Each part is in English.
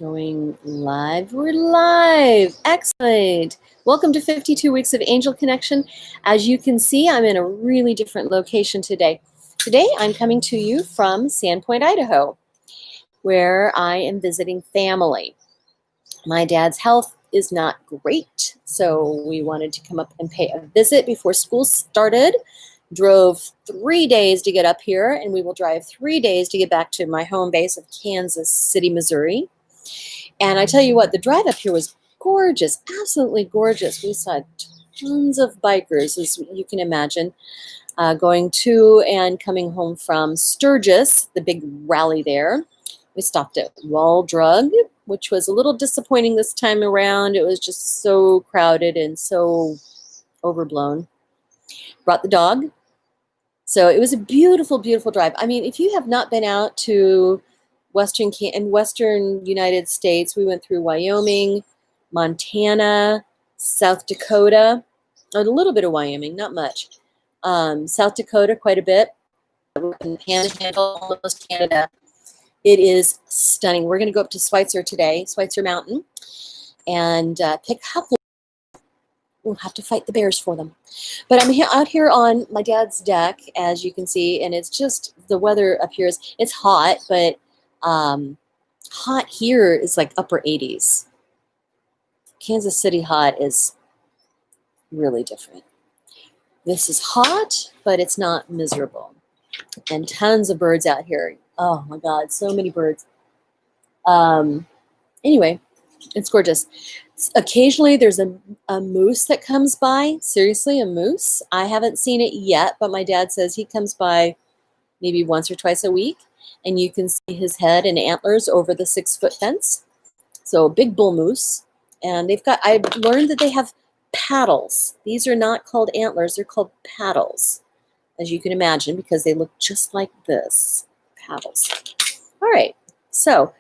Going live. We're live. Excellent. Welcome to 52 Weeks of Angel Connection. As you can see, I'm in a really different location today. Today, I'm coming to you from Sandpoint, Idaho, where I am visiting family. My dad's health is not great, so we wanted to come up and pay a visit before school started. Drove 3 days to get up here, and we will drive 3 days to get back to my home base of Kansas City, Missouri. And I tell you what, the drive up here was gorgeous, absolutely gorgeous. We saw tons of bikers, as you can imagine, going to and coming home from Sturgis, the big rally there. We stopped at Wall Drug, which was a little disappointing this time around. It was just so crowded and so overblown. Brought the dog. So it was a beautiful, beautiful drive. I mean, if you have not been out to Western United States, we went through Wyoming, Montana, South Dakota, a little bit of Wyoming, not much. South Dakota, quite a bit. We're in the Panhandle, almost Canada. It is stunning. We're going to go up to Schweitzer today, Schweitzer Mountain, and pick up. We'll have to fight the bears for them. But I'm out here on my dad's deck, as you can see, and it's just, the weather up here it's hot, but hot here is like upper 80s. Kansas City hot is really different. This is hot, but it's not miserable. And tons of birds out here. Oh my God, so many birds. Anyway, it's gorgeous. Occasionally there's a moose that comes by. Seriously, a moose. I haven't seen it yet, but my dad says he comes by maybe once or twice a week. And you can see his head and antlers over the 6-foot fence. So a big bull moose. And I've learned that they have paddles. These are not called antlers, they're called paddles, as you can imagine, because they look just like this, paddles. All right, so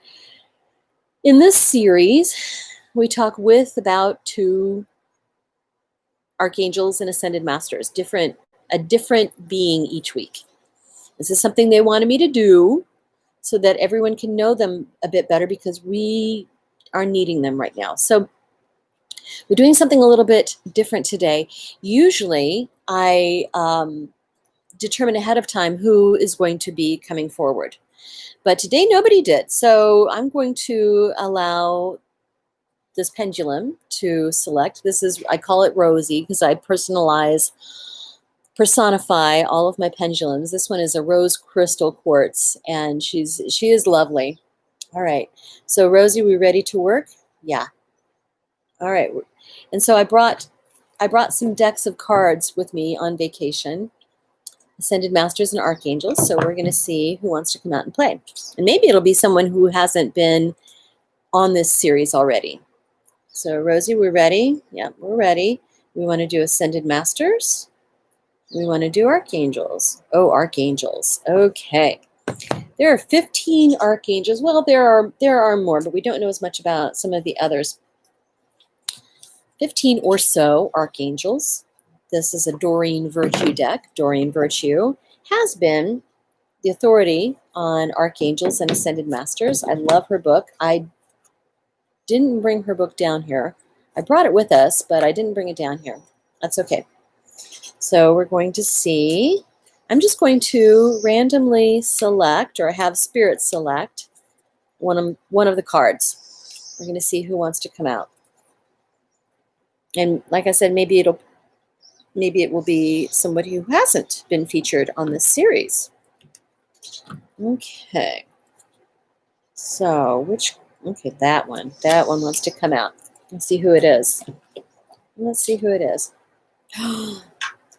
in this series, we talk about 2 Archangels and Ascended Masters, a different being each week. This is something they wanted me to do so that everyone can know them a bit better, because we are needing them right now. So we're doing something a little bit different today. Usually I determine ahead of time who is going to be coming forward. But today nobody did. So I'm going to allow this pendulum to select. I call it Rosie because I personify all of my pendulums. This one is a rose crystal quartz, and she is lovely. All right, so Rosie, we ready to work? Yeah. All right, and so I brought some decks of cards with me on vacation, Ascended Masters and Archangels. So we're going to see who wants to come out and play, and maybe it'll be someone who hasn't been on this series already. So Rosie, we're ready? Yeah, we're ready. We want to do Ascended Masters. We want to do Archangels. Oh, Archangels. Okay. There are 15 Archangels. Well, there are more, but we don't know as much about some of the others. 15 or so Archangels. This is a Doreen Virtue deck. Doreen Virtue has been the authority on Archangels and Ascended Masters. I love her book. I didn't bring her book down here. I brought it with us, but I didn't bring it down here. That's okay. So we're going to see. I'm just going to randomly select, or have Spirit select one of the cards. We're going to see who wants to come out. And like I said, maybe it will be somebody who hasn't been featured on this series. Okay. So that one wants to come out. Let's see who it is.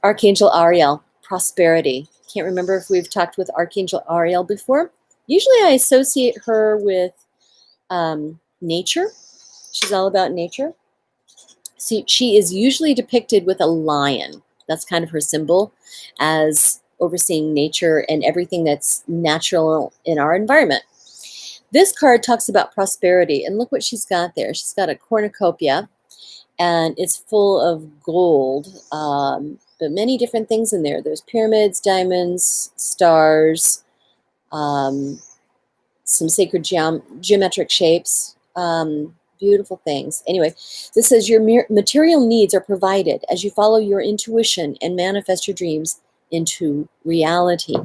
Archangel Ariel, prosperity. Can't remember if we've talked with Archangel Ariel before. Usually I associate her with nature. She's all about nature. See, she is usually depicted with a lion. That's kind of her symbol, as overseeing nature and everything that's natural in our environment. This card talks about prosperity, and look what she's got there. She's got a cornucopia, and it's full of gold, but many different things in there. There's pyramids, diamonds, stars, some sacred geometric shapes, Beautiful things. Anyway, this says your material needs are provided as you follow your intuition and manifest your dreams into reality.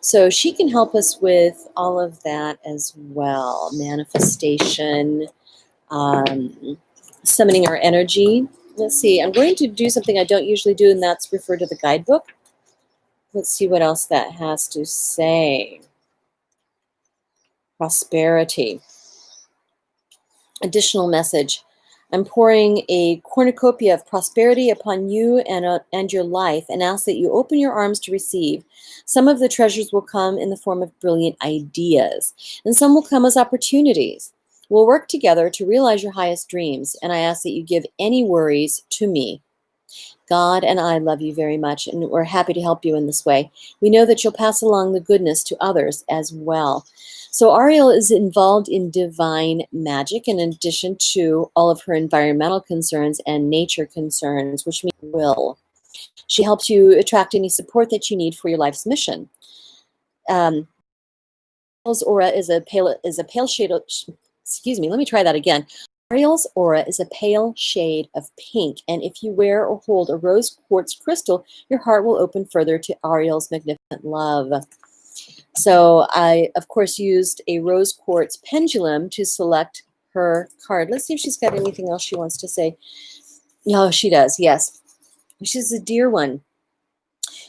So she can help us with all of that as well. Manifestation, summoning our energy. Let's see. I'm going to do something I don't usually do, and that's refer to the guidebook. Let's see what else that has to say. Prosperity. Additional message. I'm pouring a cornucopia of prosperity upon you and your life, and ask that you open your arms to receive. Some of the treasures will come in the form of brilliant ideas, and some will come as opportunities. We'll work together to realize your highest dreams, and I ask that you give any worries to me. God and I love you very much, and we're happy to help you in this way. We know that you'll pass along the goodness to others as well. So Ariel is involved in divine magic in addition to all of her environmental concerns and nature concerns, which means will. She helps you attract any support that you need for your life's mission. Ariel's aura is a pale shade of, excuse me, let me try that again. Ariel's aura is a pale shade of pink, and if you wear or hold a rose quartz crystal, your heart will open further to Ariel's magnificent love. So I, of course, used a rose quartz pendulum to select her card. Let's see if she's got anything else she wants to say. Oh, she does, yes. She's a dear one.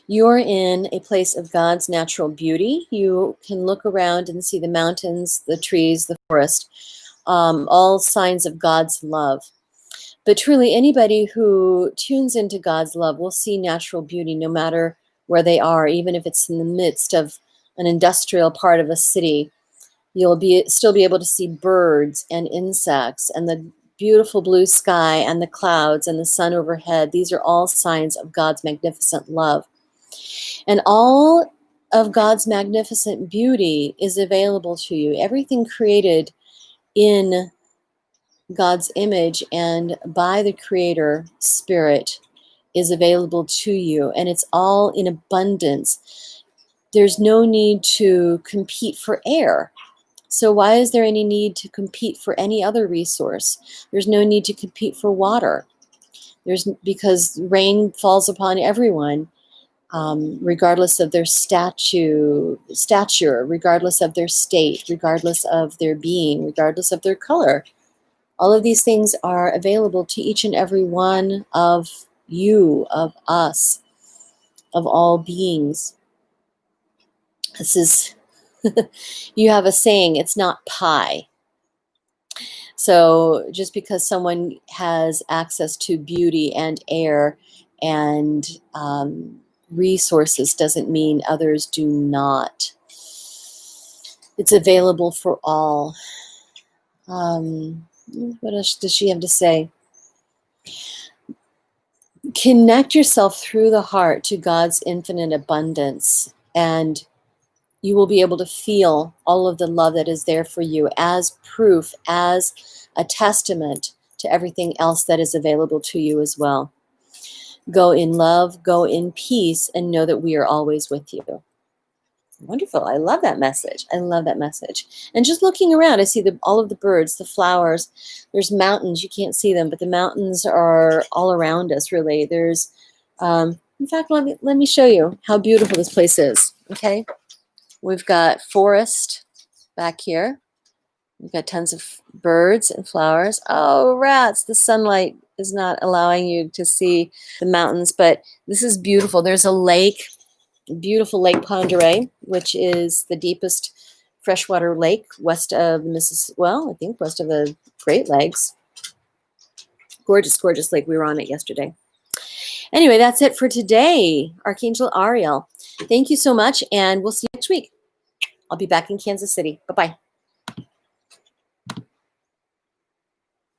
You're in a place of God's natural beauty. You can look around and see the mountains, the trees, the forest, all signs of God's love. But truly, anybody who tunes into God's love will see natural beauty no matter where they are, even if it's in the midst of an industrial part of a city. You'll still be able to see birds and insects and the beautiful blue sky and the clouds and the sun overhead. These are all signs of God's magnificent love. And all of God's magnificent beauty is available to you. Everything created in God's image and by the Creator Spirit is available to you, and it's all in abundance. There's no need to compete for air. So why is there any need to compete for any other resource? There's no need to compete for water. Because rain falls upon everyone, regardless of their stature, regardless of their state, regardless of their being, regardless of their color. All of these things are available to each and every one of you, of us, of all beings. This is, you have a saying, it's not pie. So just because someone has access to beauty and air and resources doesn't mean others do not. It's available for all. What else does she have to say? Connect yourself through the heart to God's infinite abundance, and you will be able to feel all of the love that is there for you as proof, as a testament to everything else that is available to you as well. Go in love, go in peace, and know that we are always with you. Wonderful. I love that message. I love that message. And just looking around, I see all of the birds, the flowers. There's mountains. You can't see them, but the mountains are all around us, really. There's, in fact, let me show you how beautiful this place is. Okay. We've got forest back here. We've got tons of birds and flowers. Oh, rats. The sunlight is not allowing you to see the mountains, but this is beautiful. There's a lake. Beautiful Lake Ponderay, which is the deepest freshwater lake west of west of the Great Lakes. Gorgeous, gorgeous lake. We were on it yesterday. Anyway, that's it for today. Archangel Ariel. Thank you so much, and we'll see you next week. I'll be back in Kansas City. Bye-bye.